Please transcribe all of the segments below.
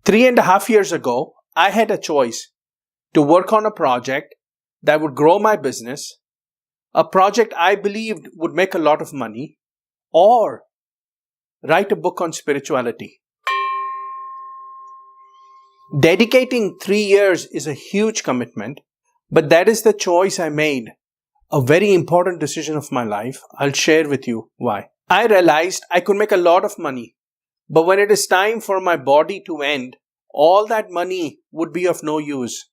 3.5 years ago, I had a choice to work on a project that would grow my business, a project I believed would make a lot of money, or write a book on spirituality. Dedicating 3 years is a huge commitment, but that is the choice I made. A very important decision of my life. I'll share with you why. I realized I could make a lot of money, but when it is time for my body to end, all that money would be of no use.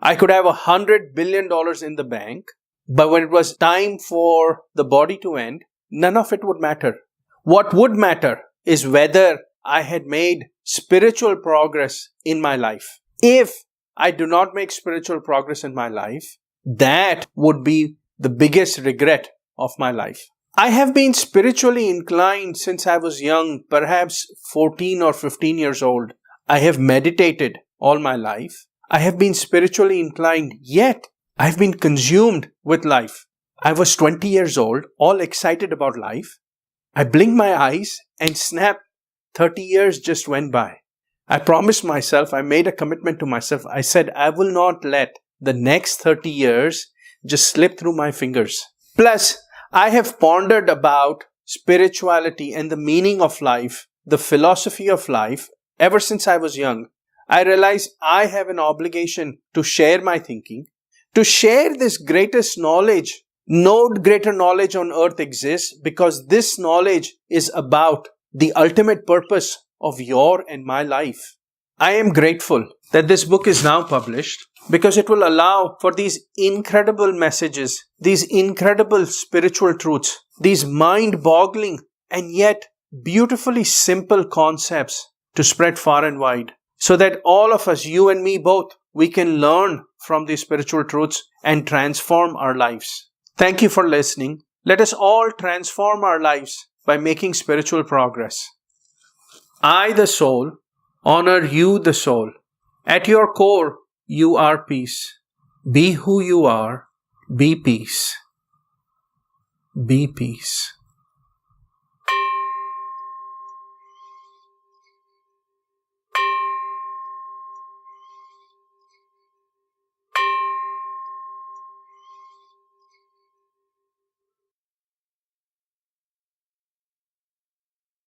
I could have $100 billion in the bank, but when it was time for the body to end, none of it would matter. What would matter is whether I had made spiritual progress in my life. If I do not make spiritual progress in my life, that would be the biggest regret of my life. I have been spiritually inclined since I was young, perhaps 14 or 15 years old. I have meditated all my life. I have been spiritually inclined, yet I've been consumed with life. I was 20 years old, all excited about life. I blinked my eyes and snap, 30 years just went by. I promised myself, I made a commitment to myself. I said, I will not let the next 30 years just slip through my fingers. Plus, I have pondered about spirituality and the meaning of life, the philosophy of life, ever since I was young. I realized I have an obligation to share my thinking, to share this greatest knowledge. No greater knowledge on earth exists because this knowledge is about the ultimate purpose of your and my life. I am grateful that this book is now published because it will allow for these incredible messages, these incredible spiritual truths, these mind-boggling and yet beautifully simple concepts to spread far and wide, so that all of us, you and me both, we can learn from these spiritual truths and transform our lives. Thank you for listening. Let us all transform our lives by making spiritual progress. I, the soul, honor you, the soul. At your core, you are peace. Be who you are. Be peace. Be peace.